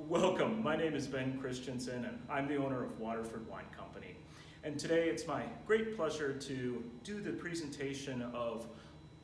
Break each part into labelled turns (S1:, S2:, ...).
S1: Welcome, my name is Ben Christensen and I'm the owner of Waterford Wine Company. And today it's my great pleasure to do the presentation of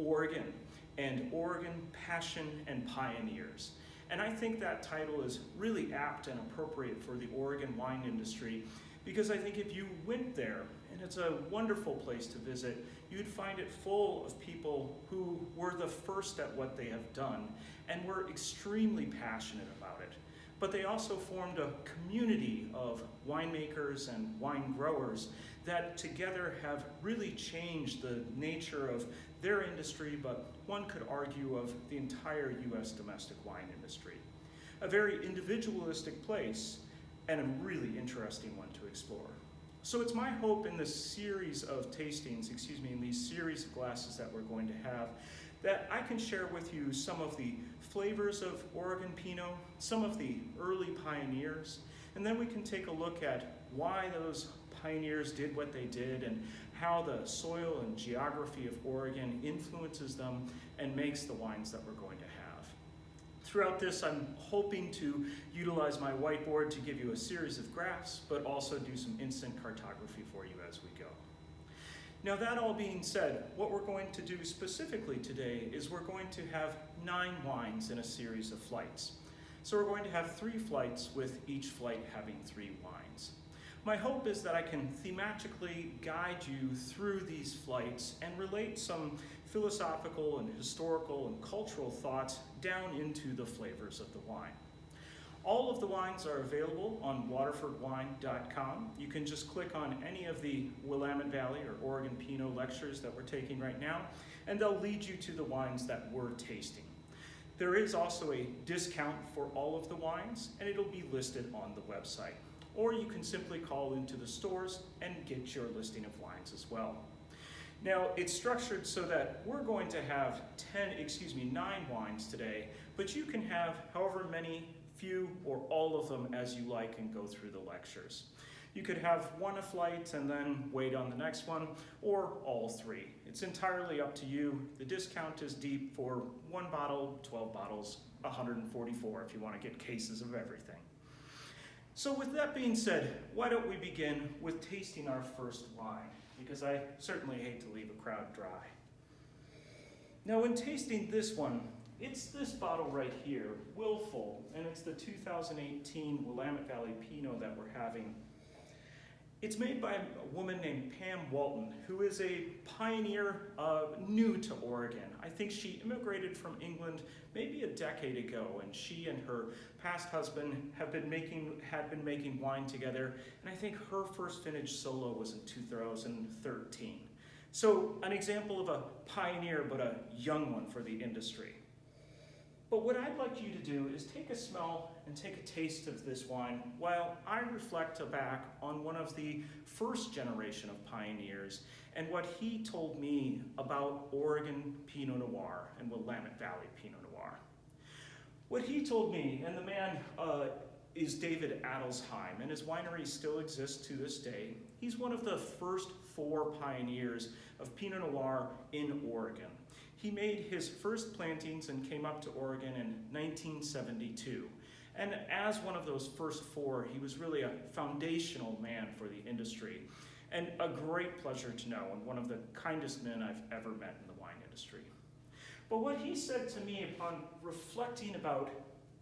S1: Oregon and Oregon Passion and Pioneers. And I think that title is really apt and appropriate for the Oregon wine industry because I think if you went there, and it's a wonderful place to visit, you'd find it full of people who were the first at what they have done and were extremely passionate about it. But they also formed a community of winemakers and wine growers that together have really changed the nature of their industry, but one could argue of the entire U.S. domestic wine industry. A very individualistic place and a really interesting one to explore. So it's my hope in this series of tastings, in these series of glasses that we're going to have, that I can share with you some of the flavors of Oregon Pinot, some of the early pioneers, and then we can take a look at why those pioneers did what they did and how the soil and geography of Oregon influences them and makes the wines that we're going to have. Throughout this, I'm hoping to utilize my whiteboard to give you a series of graphs, but also do some instant cartography for you as we go. Now that all being said, what we're going to do specifically today is we're going to have 9 wines in a series of flights. So we're going to have 3 flights with each flight having 3 wines. My hope is that I can thematically guide you through these flights and relate some philosophical and historical and cultural thoughts down into the flavors of the wine. All of the wines are available on waterfordwine.com. You can just click on any of the Willamette Valley or Oregon Pinot lectures that we're taking right now, and they'll lead you to the wines that we're tasting. There is also a discount for all of the wines, and it'll be listed on the website. Or you can simply call into the stores and get your listing of wines as well. Now, it's structured so that we're going to have 9 wines today, but you can have however many, few, or all of them as you like and go through the lectures. You could have one a flight and then wait on the next one, or all 3. It's entirely up to you. The discount is deep for 1 bottle, 12 bottles, 144 if you want to get cases of everything. So with that being said, why don't we begin with tasting our first wine, because I certainly hate to leave a crowd dry. Now when tasting this one, it's this bottle right here, Willful, and it's the 2018 Willamette Valley Pinot that we're having. It's made by a woman named Pam Walton, who is a pioneer new to Oregon. I think she immigrated from England maybe a decade ago, and she and her past husband had been making wine together, and I think her first vintage solo was in 2013. So an example of a pioneer, but a young one for the industry. But what I'd like you to do is take a smell and take a taste of this wine while I reflect back on one of the first generation of pioneers and what he told me about Oregon Pinot Noir and Willamette Valley Pinot Noir. What he told me, and the man is David Adelsheim, and his winery still exists to this day. He's one of the first 4 pioneers of Pinot Noir in Oregon. He made his first plantings and came up to Oregon in 1972. And as one of those first 4, he was really a foundational man for the industry. And a great pleasure to know, and one of the kindest men I've ever met in the wine industry. But what he said to me upon reflecting about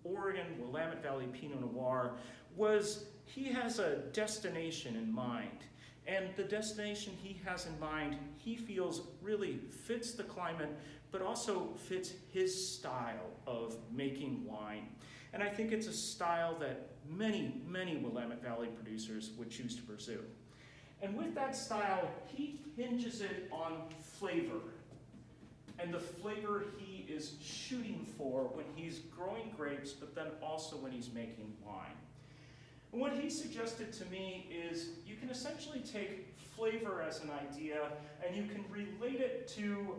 S1: Oregon Willamette Valley Pinot Noir was he has a destination in mind. And the destination he has in mind, he feels really fits the climate, but also fits his style of making wine. And I think it's a style that many, many Willamette Valley producers would choose to pursue. And with that style, he hinges it on flavor. And the flavor he is shooting for when he's growing grapes, but then also when he's making wine. And what he suggested to me is you can essentially take flavor as an idea and you can relate it to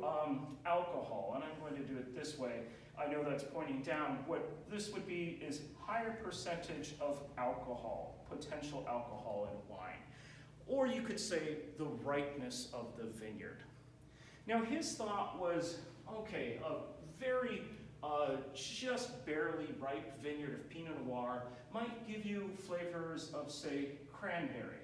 S1: alcohol. And I'm going to do it this way. I know that's pointing down. What this would be is higher percentage of alcohol, potential alcohol in wine. Or you could say the ripeness of the vineyard. Now his thought was, okay, a very just barely ripe vineyard of Pinot Noir might give you flavors of, say, cranberry.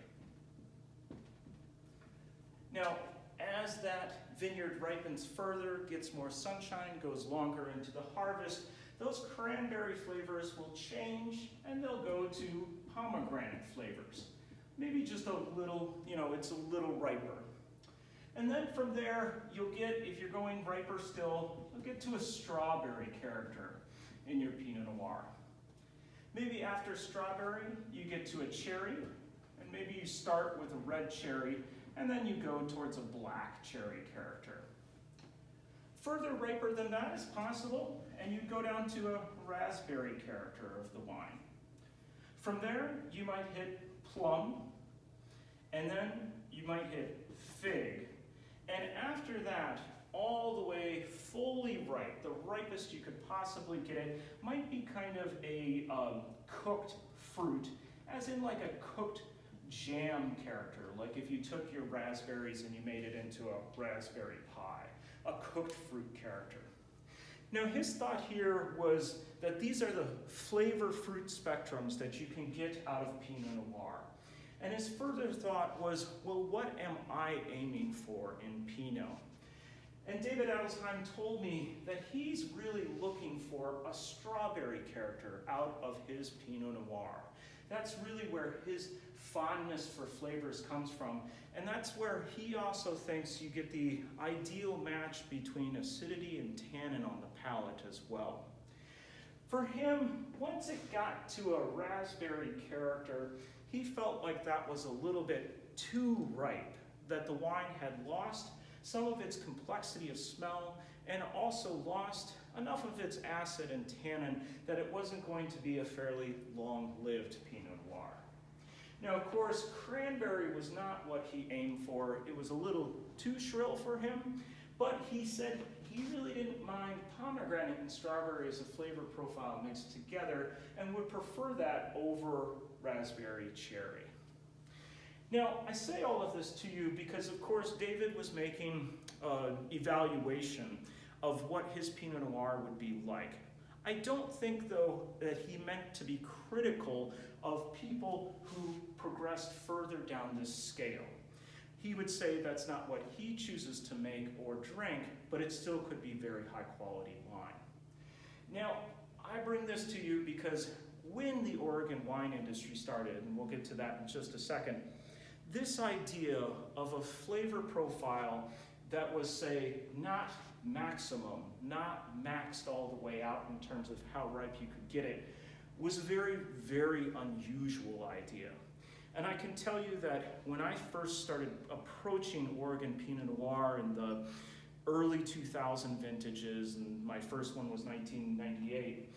S1: Now, as that vineyard ripens further, gets more sunshine, goes longer into the harvest, those cranberry flavors will change and they'll go to pomegranate flavors. Maybe just a little, it's a little riper. And then from there, you'll get, if you're going riper still, you'll get to a strawberry character in your Pinot Noir. Maybe after strawberry, you get to a cherry, and maybe you start with a red cherry, and then you go towards a black cherry character. Further riper than that is possible, and you go down to a raspberry character of the wine. From there, you might hit plum, and then you might hit fig. And after that, all the way fully ripe, the ripest you could possibly get it, might be kind of a cooked fruit, as in like a cooked jam character, like if you took your raspberries and you made it into a raspberry pie, a cooked fruit character. Now his thought here was that these are the flavor fruit spectrums that you can get out of Pinot Noir. And his further thought was, well, what am I aiming for in Pinot? And David Adelsheim told me that he's really looking for a strawberry character out of his Pinot Noir. That's really where his fondness for flavors comes from. And that's where he also thinks you get the ideal match between acidity and tannin on the palate as well. For him, once it got to a raspberry character, he felt like that was a little bit too ripe, that the wine had lost some of its complexity of smell and also lost enough of its acid and tannin that it wasn't going to be a fairly long-lived Pinot Noir. Now, of course, cranberry was not what he aimed for. It was a little too shrill for him, but he said he really didn't mind pomegranate and strawberry as a flavor profile mixed together and would prefer that over raspberry cherry. Now, I say all of this to you because, of course, David was making an evaluation of what his Pinot Noir would be like. I don't think, though, that he meant to be critical of people who progressed further down this scale. He would say that's not what he chooses to make or drink, but it still could be very high-quality wine. Now, I bring this to you because when the Oregon wine industry started, and we'll get to that in just a second, this idea of a flavor profile that was, say, not maximum, not maxed all the way out in terms of how ripe you could get it, was a very, very unusual idea. And I can tell you that when I first started approaching Oregon Pinot Noir in the early 2000 vintages, and my first one was 1998,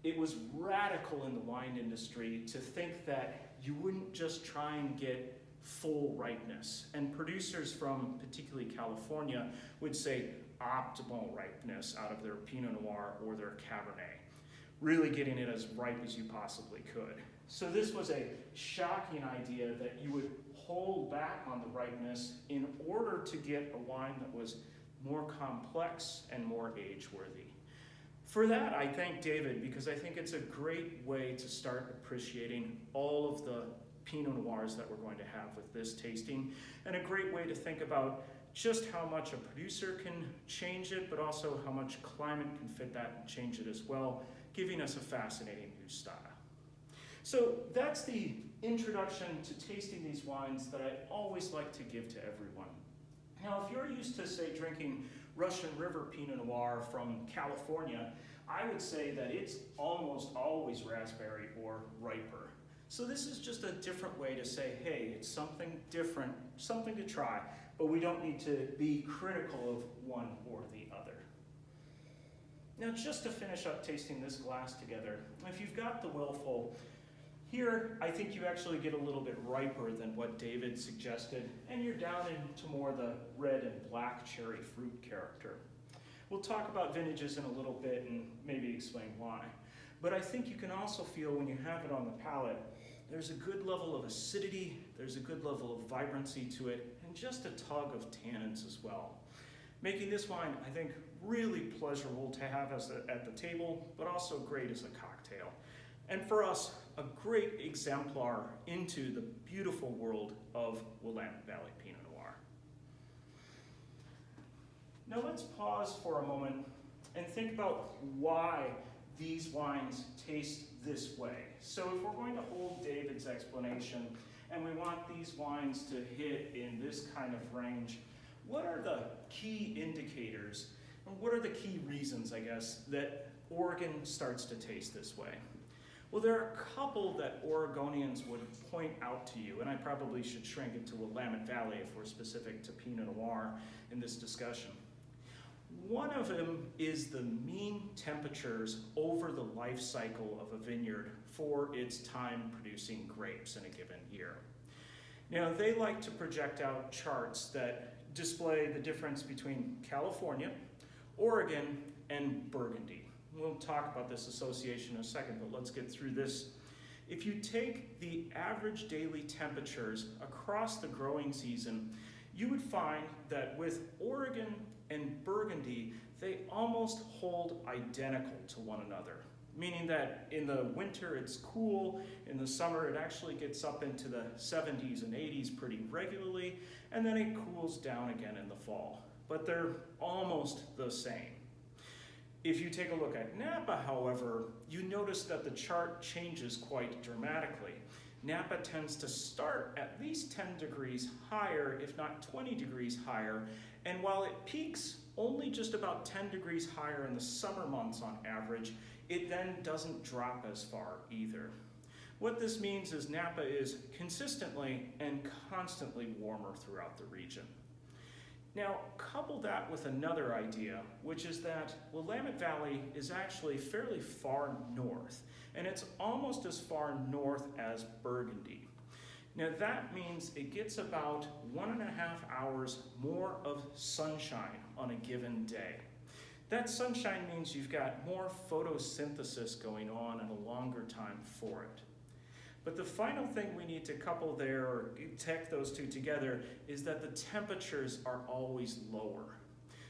S1: it was radical in the wine industry to think that you wouldn't just try and get full ripeness. And producers from particularly California would say optimal ripeness out of their Pinot Noir or their Cabernet, really getting it as ripe as you possibly could. So this was a shocking idea that you would hold back on the ripeness in order to get a wine that was more complex and more age-worthy. For that, I thank David because I think it's a great way to start appreciating all of the Pinot Noirs that we're going to have with this tasting, and a great way to think about just how much a producer can change it, but also how much climate can fit that and change it as well, giving us a fascinating new style. So that's the introduction to tasting these wines that I always like to give to everyone. Now, if you're used to, say, drinking Russian River Pinot Noir from California, I would say that it's almost always raspberry or riper. So this is just a different way to say, hey, it's something different, something to try, but we don't need to be critical of one or the other. Now, just to finish up tasting this glass together, if you've got the Willful, here I think you actually get a little bit riper than what David suggested, and you're down into more the red and black cherry fruit character. We'll talk about vintages in a little bit and maybe explain why. But I think you can also feel when you have it on the palate, there's a good level of acidity, there's a good level of vibrancy to it, and just a tug of tannins as well. making this wine, I think, really pleasurable to have at the table, but also great as a cocktail. And for us, a great exemplar into the beautiful world of Willamette Valley Pinot Noir. Now let's pause for a moment and think about why these wines taste this way. So if we're going to hold David's explanation and we want these wines to hit in this kind of range, what are the key indicators, and what are the key reasons, I guess, that Oregon starts to taste this way? Well, there are a couple that Oregonians would point out to you, and I probably should shrink it to Willamette Valley if we're specific to Pinot Noir in this discussion. One of them is the mean temperatures over the life cycle of a vineyard for its time producing grapes in a given year. Now, they like to project out charts that display the difference between California, Oregon, and Burgundy. We'll talk about this association in a second, but let's get through this. If you take the average daily temperatures across the growing season, you would find that with Oregon and Burgundy, they almost hold identical to one another, meaning that in the winter it's cool, in the summer it actually gets up into the 70s and 80s pretty regularly, and then it cools down again in the fall. But they're almost the same. If you take a look at Napa, however, you notice that the chart changes quite dramatically. Napa tends to start at least 10 degrees higher, if not 20 degrees higher, and while it peaks only just about 10 degrees higher in the summer months on average, it then doesn't drop as far either. What this means is Napa is consistently and constantly warmer throughout the region. Now, couple that with another idea, which is that Willamette Valley is actually fairly far north, and it's almost as far north as Burgundy. Now, that means it gets about 1.5 hours more of sunshine on a given day. That sunshine means you've got more photosynthesis going on and a longer time for it. But the final thing we need to couple there, or take those two together, is that the temperatures are always lower.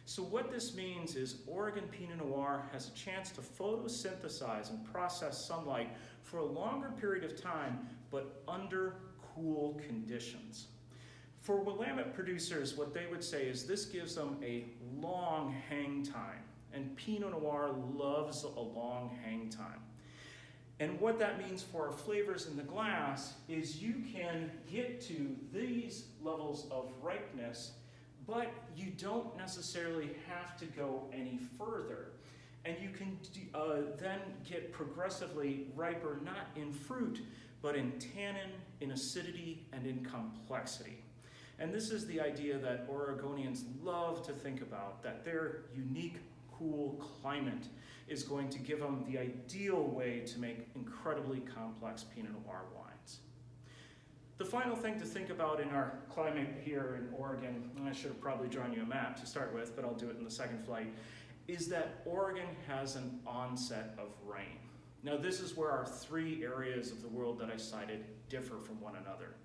S1: So what this means is Oregon Pinot Noir has a chance to photosynthesize and process sunlight for a longer period of time, but under cool conditions. For Willamette producers, what they would say is this gives them a long hang time, and Pinot Noir loves a long hang time. And what that means for our flavors in the glass is you can get to these levels of ripeness, but you don't necessarily have to go any further. And you can then get progressively riper, not in fruit, but in tannin, in acidity, and in complexity. And this is the idea that Oregonians love to think about, that their unique, cool climate is going to give them the ideal way to make incredibly complex Pinot Noir wines. The final thing to think about in our climate here in Oregon, and I should have probably drawn you a map to start with, but I'll do it in the second flight, is that Oregon has an onset of rain. Now, this is where our three areas of the world that I cited differ from one another.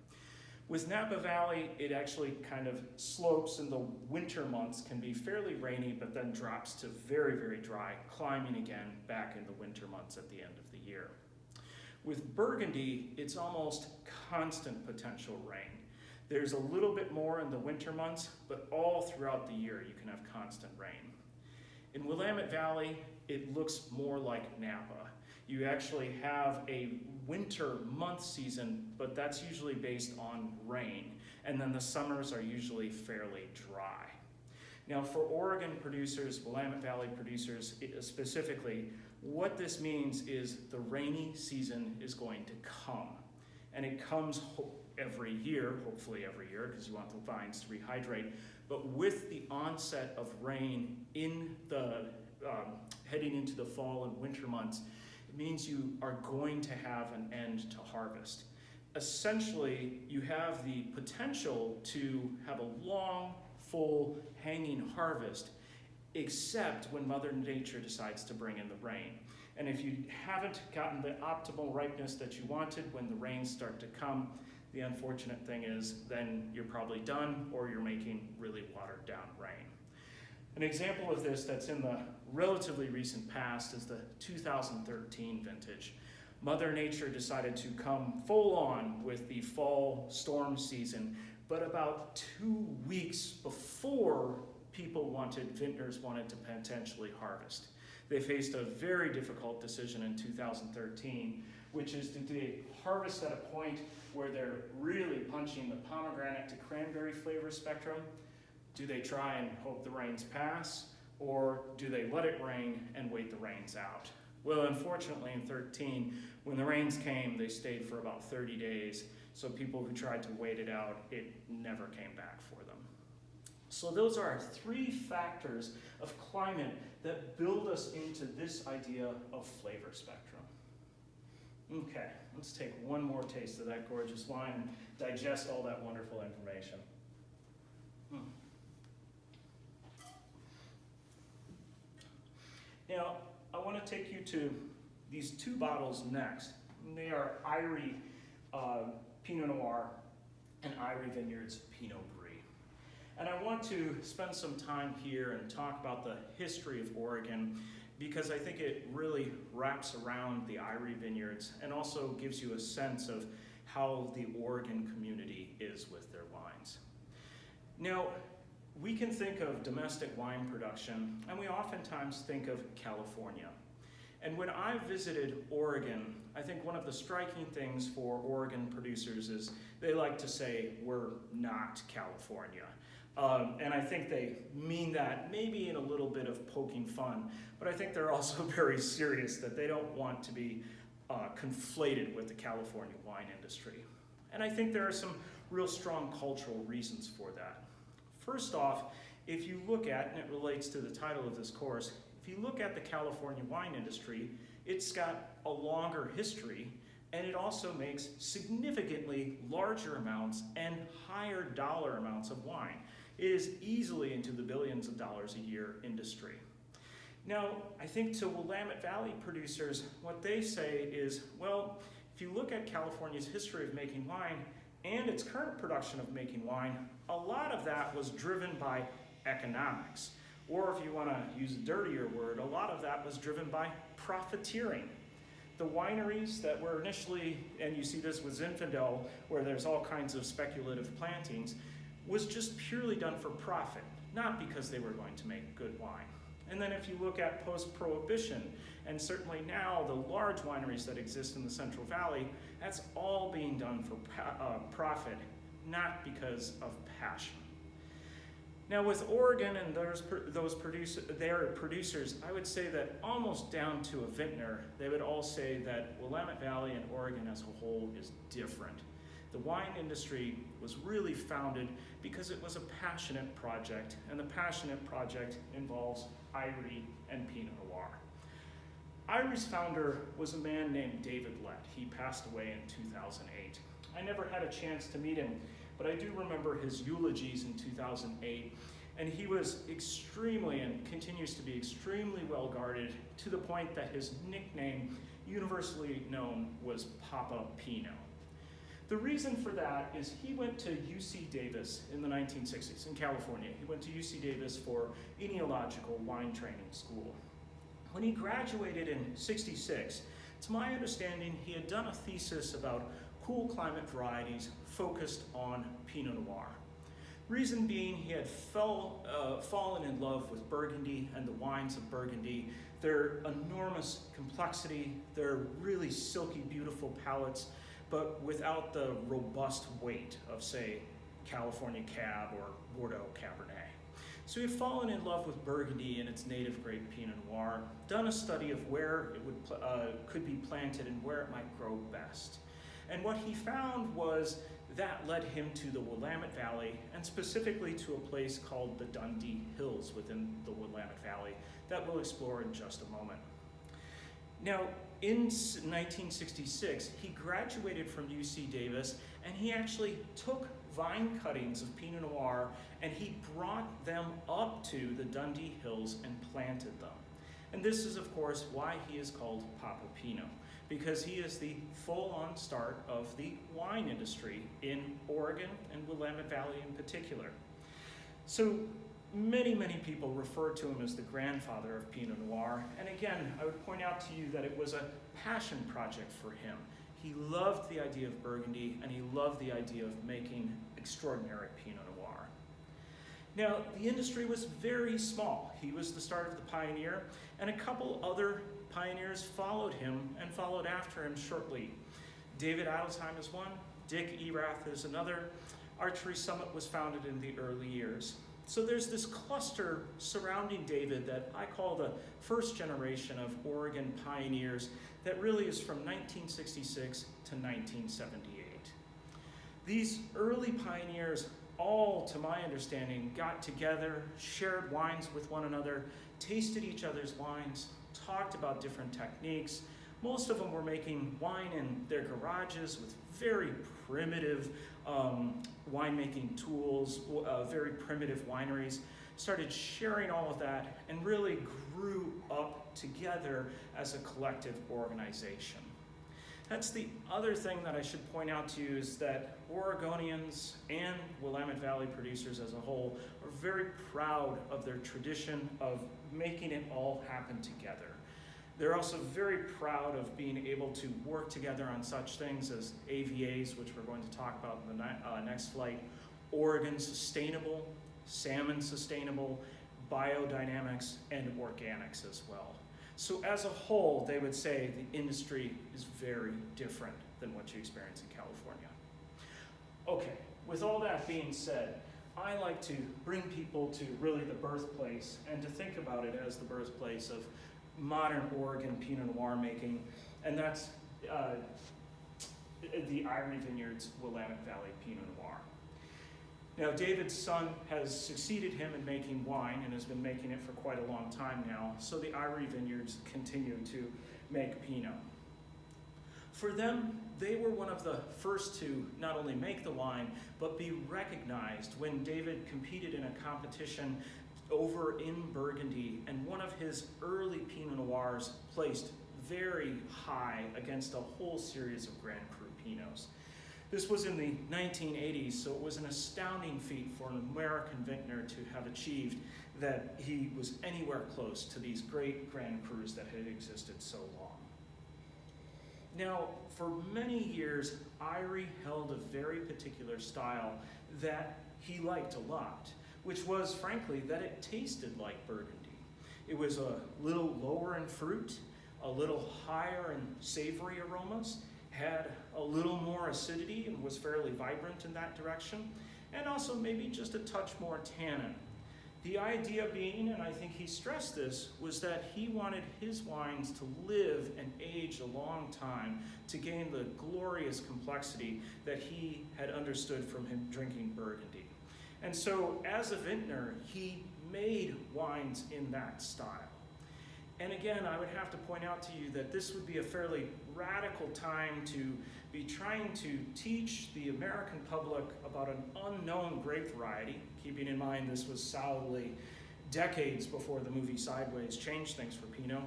S1: With Napa Valley, it actually kind of slopes in the winter months, can be fairly rainy, but then drops to very, very dry, climbing again back in the winter months at the end of the year. With Burgundy, it's almost constant potential rain. There's a little bit more in the winter months, but all throughout the year you can have constant rain. In Willamette Valley, it looks more like Napa. You actually have a winter month season, but that's usually based on rain. And then the summers are usually fairly dry. Now for Oregon producers, Willamette Valley producers specifically, what this means is the rainy season is going to come. And it comes every year, hopefully every year, because you want the vines to rehydrate. But with the onset of rain in the heading into the fall and winter months, it means you are going to have an end to harvest. Essentially, you have the potential to have a long, full, hanging harvest, except when Mother Nature decides to bring in the rain. And if you haven't gotten the optimal ripeness that you wanted when the rains start to come, the unfortunate thing is then you're probably done or you're making really watered down rain. An example of this that's in the relatively recent past is the 2013 vintage. Mother Nature decided to come full on with the fall storm season, but about 2 weeks before vintners wanted to potentially harvest. They faced a very difficult decision in 2013, which is, do they harvest at a point where they're really punching the pomegranate to cranberry flavor spectrum? Do they try and hope the rains pass, or do they let it rain and wait the rains out? Well, unfortunately in 13, when the rains came, they stayed for about 30 days, so people who tried to wait it out, it never came back for them. So those are 3 factors of climate that build us into this idea of flavor spectrum. Okay, let's take one more taste of that gorgeous wine and digest all that wonderful information. Now, I want to take you to these 2 bottles next. And they are Irie Pinot Noir and Irie Vineyards Pinot Brie. And I want to spend some time here and talk about the history of Oregon, because I think it really wraps around the Irie Vineyards and also gives you a sense of how the Oregon community is with their wines. Now, we can think of domestic wine production, and we oftentimes think of California. And when I visited Oregon, I think one of the striking things for Oregon producers is they like to say, we're not California. And I think they mean that maybe in a little bit of poking fun, but I think they're also very serious that they don't want to be conflated with the California wine industry. And I think there are some real strong cultural reasons for that. First off, if you look at, and it relates to the title of this course, if you look at the California wine industry, it's got a longer history, and it also makes significantly larger amounts and higher dollar amounts of wine. It is easily into the billions of dollars a year industry. Now, I think to Willamette Valley producers, what they say is, well, if you look at California's history of making wine and its current production of making wine, a lot of that was driven by economics. Or if you want to use a dirtier word, a lot of that was driven by profiteering. The wineries that were initially, and you see this with Zinfandel, where there's all kinds of speculative plantings, was just purely done for profit, not because they were going to make good wine. And then if you look at post-prohibition, and certainly now the large wineries that exist in the Central Valley, that's all being done for profit, not because of passion. Now with Oregon and their producers, I would say that almost down to a vintner, they would all say that Willamette Valley and Oregon as a whole is different. The wine industry was really founded because it was a passionate project, and the passionate project involves Irie and Pinot Noir. Irie's founder was a man named David Lett. He passed away in 2008. I never had a chance to meet him, but I do remember his eulogies in 2008, and he was extremely and continues to be extremely well guarded, to the point that his nickname, universally known, was Papa Pinot. The reason for that is he went to UC Davis in the 1960s in California. He went to UC Davis for enological wine training school. When he graduated in '66, to my understanding, he had done a thesis about cool climate varieties focused on Pinot Noir. Reason being, he had fallen in love with Burgundy and the wines of Burgundy. Their enormous complexity, their really silky, beautiful palates, but without the robust weight of, say, California Cab or Bordeaux Cabernet. So he'd fallen in love with Burgundy and its native grape Pinot Noir, done a study of where it could be planted and where it might grow best. And what he found was that led him to the Willamette Valley, and specifically to a place called the Dundee Hills within the Willamette Valley that we'll explore in just a moment. Now, in 1966, he graduated from UC Davis, and he actually took vine cuttings of Pinot Noir and he brought them up to the Dundee Hills and planted them. And this is, of course, why he is called Papa Pinot, because he is the full-on start of the wine industry in Oregon and Willamette Valley in particular. So Many, many people refer to him as the grandfather of Pinot Noir. And again, I would point out to you that it was a passion project for him. He loved the idea of Burgundy, and he loved the idea of making extraordinary Pinot Noir. Now, the industry was very small. He was the start of the pioneer, and a couple other pioneers followed him and followed after him shortly. David Adelsheim is one, Dick Erath is another. Archery Summit was founded in the early years. So there's this cluster surrounding David that I call the first generation of Oregon pioneers that really is from 1966 to 1978. These early pioneers all, to my understanding, got together, shared wines with one another, tasted each other's wines, talked about different techniques. Most of them were making wine in their garages with very primitive winemaking tools, very primitive wineries, started sharing all of that, and really grew up together as a collective organization. That's the other thing that I should point out to you, is that Oregonians and Willamette Valley producers as a whole are very proud of their tradition of making it all happen together. They're also very proud of being able to work together on such things as AVAs, which we're going to talk about in the next flight, Oregon Sustainable, Salmon Sustainable, Biodynamics, and Organics as well. So as a whole, they would say the industry is very different than what you experience in California. Okay, with all that being said, I like to bring people to really the birthplace and to think about it as the birthplace of modern Oregon Pinot Noir making, and that's the Irie Vineyards Willamette Valley Pinot Noir. Now, David's son has succeeded him in making wine and has been making it for quite a long time now, so the Irie Vineyards continue to make Pinot. For them, they were one of the first to not only make the wine, but be recognized when David competed in a competition over in Burgundy, and one of his early Pinot Noirs placed very high against a whole series of Grand Cru Pinots. This was in the 1980s, so it was an astounding feat for an American vintner to have achieved that he was anywhere close to these great Grand Crus that had existed so long. Now, for many years, Irie held a very particular style that he liked a lot, which was, frankly, that it tasted like Burgundy. It was a little lower in fruit, a little higher in savory aromas, had a little more acidity and was fairly vibrant in that direction, and also maybe just a touch more tannin. The idea being, and I think he stressed this, was that he wanted his wines to live and age a long time to gain the glorious complexity that he had understood from him drinking Burgundy. And so, as a vintner, he made wines in that style. And again, I would have to point out to you that this would be a fairly radical time to be trying to teach the American public about an unknown grape variety, keeping in mind this was solidly decades before the movie Sideways changed things for Pinot,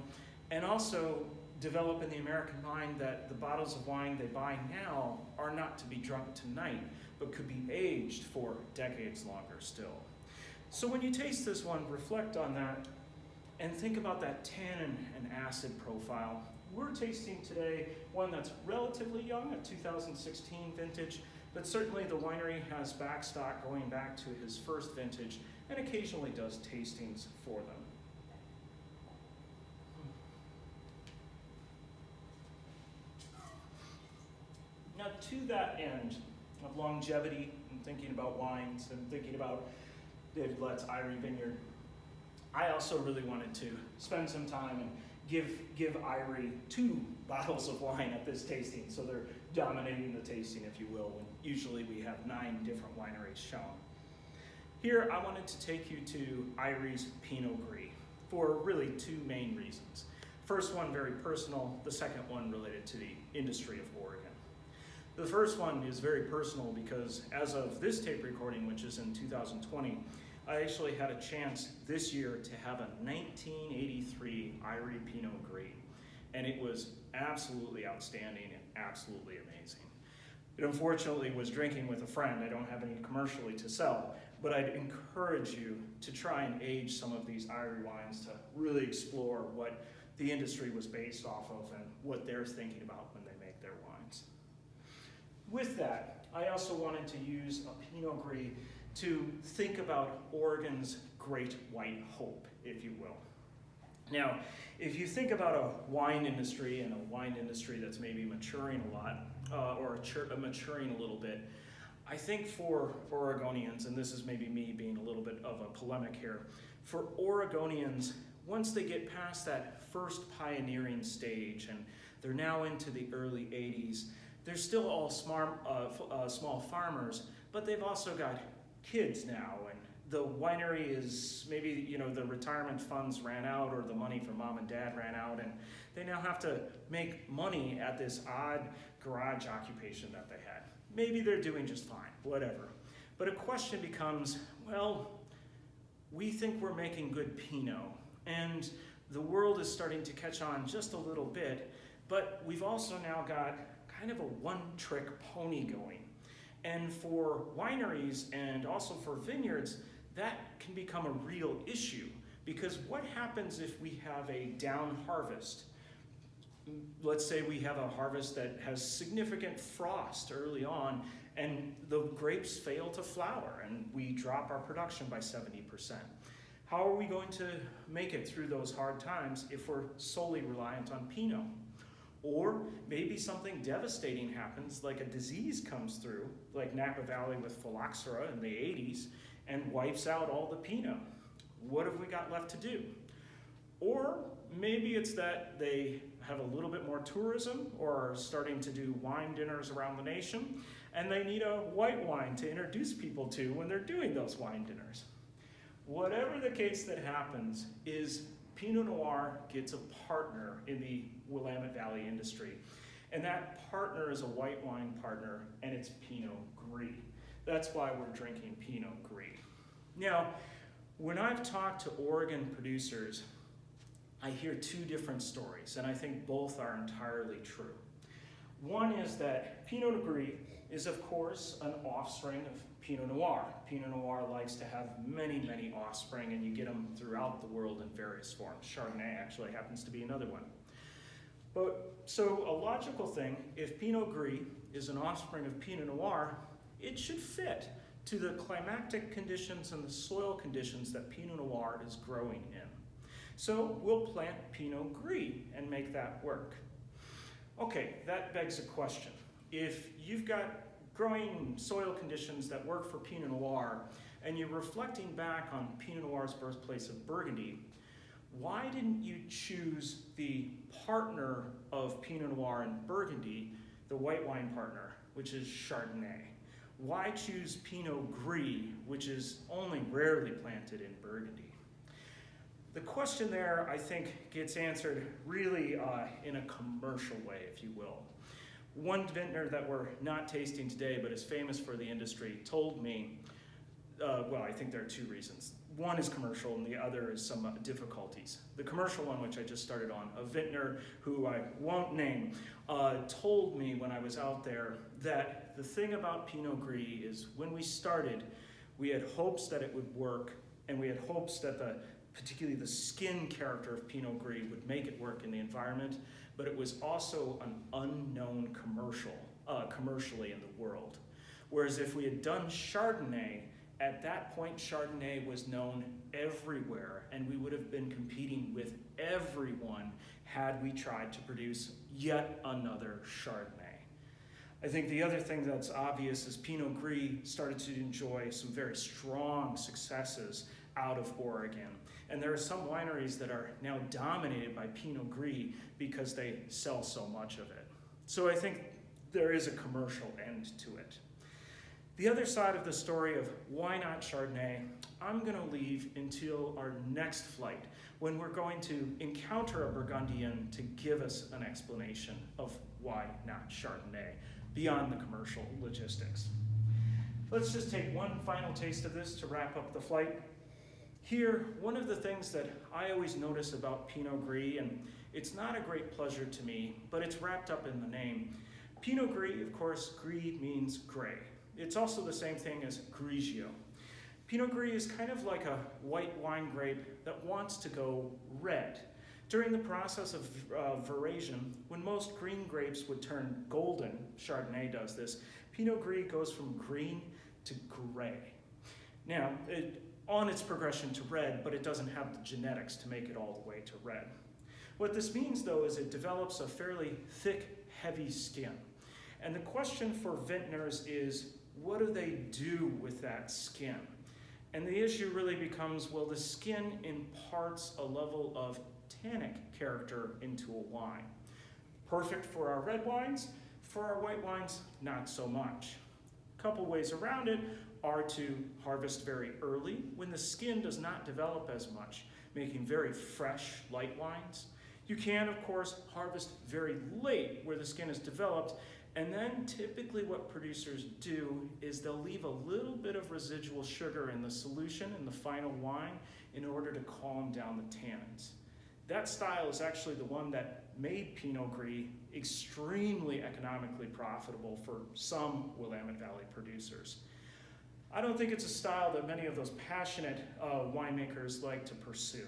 S1: and also develop in the American mind that the bottles of wine they buy now are not to be drunk tonight, but could be aged for decades longer still. So when you taste this one, reflect on that and think about that tannin and acid profile. We're tasting today one that's relatively young, a 2016 vintage, but certainly the winery has backstock going back to his first vintage and occasionally does tastings for them. Now, to that end of longevity and thinking about wines and thinking about David Lett's Irie Vineyard, I also really wanted to spend some time and give Irie 2 bottles of wine at this tasting, so they're dominating the tasting, if you will, when usually we have 9 different wineries shown. Here, I wanted to take you to Irie's Pinot Gris for really 2 main reasons. First one, very personal. The second one related to the industry of Oregon. The first one is very personal because as of this tape recording, which is in 2020, I actually had a chance this year to have a 1983 Irie Pinot Gris, and it was absolutely outstanding and absolutely amazing. It unfortunately was drinking with a friend. I don't have any commercially to sell, but I'd encourage you to try and age some of these Irie wines to really explore what the industry was based off of and what they're thinking about when they make their wines. With that, I also wanted to use a Pinot Gris to think about Oregon's great white hope, if you will. Now, if you think about a wine industry and a wine industry that's maybe maturing a lot, or maturing a little bit, I think for Oregonians, and this is maybe me being a little bit of a polemic here, for Oregonians, once they get past that first pioneering stage and they're now into the early 80s, they're still all small farmers, but they've also got kids now, and the winery is maybe, the retirement funds ran out or the money from mom and dad ran out, and they now have to make money at this odd garage occupation that they had. Maybe they're doing just fine, whatever. But a question becomes, well, we think we're making good Pinot, and the world is starting to catch on just a little bit, but we've also now got kind of a one-trick pony going. And for wineries and also for vineyards, that can become a real issue, because what happens if we have a down harvest? Let's say we have a harvest that has significant frost early on and the grapes fail to flower and we drop our production by 70%. How are we going to make it through those hard times if we're solely reliant on Pinot? Or maybe something devastating happens, like a disease comes through, like Napa Valley with phylloxera in the 80s, and wipes out all the Pinot. What have we got left to do? Or maybe it's that they have a little bit more tourism or are starting to do wine dinners around the nation, and they need a white wine to introduce people to when they're doing those wine dinners. Whatever the case that happens is Pinot Noir gets a partner in the Willamette Valley industry. And that partner is a white wine partner, and it's Pinot Gris. That's why we're drinking Pinot Gris. Now, when I've talked to Oregon producers, I hear two different stories, and I think both are entirely true. One is that Pinot Gris is, of course, an offspring of Pinot Noir. Pinot Noir likes to have many, many offspring, and you get them throughout the world in various forms. Chardonnay actually happens to be another one. But so a logical thing, if Pinot Gris is an offspring of Pinot Noir, it should fit to the climatic conditions and the soil conditions that Pinot Noir is growing in. So we'll plant Pinot Gris and make that work. Okay, that begs a question. If you've got growing soil conditions that work for Pinot Noir, and you're reflecting back on Pinot Noir's birthplace of Burgundy, why didn't you choose the partner of Pinot Noir and Burgundy, the white wine partner, which is Chardonnay? Why choose Pinot Gris, which is only rarely planted in Burgundy? The question there, I think, gets answered really in a commercial way, if you will. One vintner that we're not tasting today, but is famous for the industry, told me, well, I think there are two reasons. One is commercial, and the other is some difficulties. The commercial one, which I just started on, a vintner who I won't name, told me when I was out there that the thing about Pinot Gris is when we started, we had hopes that it would work, and we had hopes that particularly the skin character of Pinot Gris would make it work in the environment, but it was also an unknown commercially in the world. Whereas if we had done Chardonnay, at that point Chardonnay was known everywhere, and we would have been competing with everyone had we tried to produce yet another Chardonnay. I think the other thing that's obvious is Pinot Gris started to enjoy some very strong successes out of Oregon. And there are some wineries that are now dominated by Pinot Gris because they sell so much of it. So I think there is a commercial end to it. The other side of the story of why not Chardonnay, I'm going to leave until our next flight, when we're going to encounter a Burgundian to give us an explanation of why not Chardonnay, beyond the commercial logistics. Let's just take one final taste of this to wrap up the flight. Here, one of the things that I always notice about Pinot Gris, and it's not a great pleasure to me, but it's wrapped up in the name. Pinot Gris, of course, gris means gray. It's also the same thing as Grigio. Pinot Gris is kind of like a white wine grape that wants to go red. During the process of veraison, when most green grapes would turn golden, Chardonnay does this, Pinot Gris goes from green to gray. Now, on its progression to red, but it doesn't have the genetics to make it all the way to red. What this means, though, is it develops a fairly thick, heavy skin. And the question for vintners is, what do they do with that skin? And the issue really becomes, well, the skin imparts a level of tannic character into a wine. Perfect for our red wines. For our white wines, not so much. A couple ways around it are to harvest very early when the skin does not develop as much, making very fresh, light wines. You can, of course, harvest very late where the skin is developed, and then typically what producers do is they'll leave a little bit of residual sugar in the solution in the final wine in order to calm down the tannins. That style is actually the one that made Pinot Gris extremely economically profitable for some Willamette Valley producers. I don't think it's a style that many of those passionate winemakers like to pursue.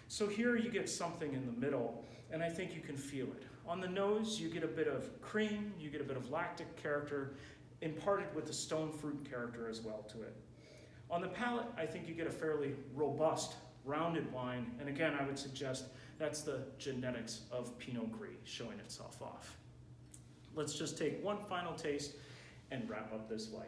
S1: So here you get something in the middle, and I think you can feel it. On the nose, you get a bit of cream, you get a bit of lactic character, imparted with the stone fruit character as well to it. On the palate, I think you get a fairly robust, rounded wine, and again, I would suggest that's the genetics of Pinot Gris showing itself off. Let's just take one final taste and wrap up this flight.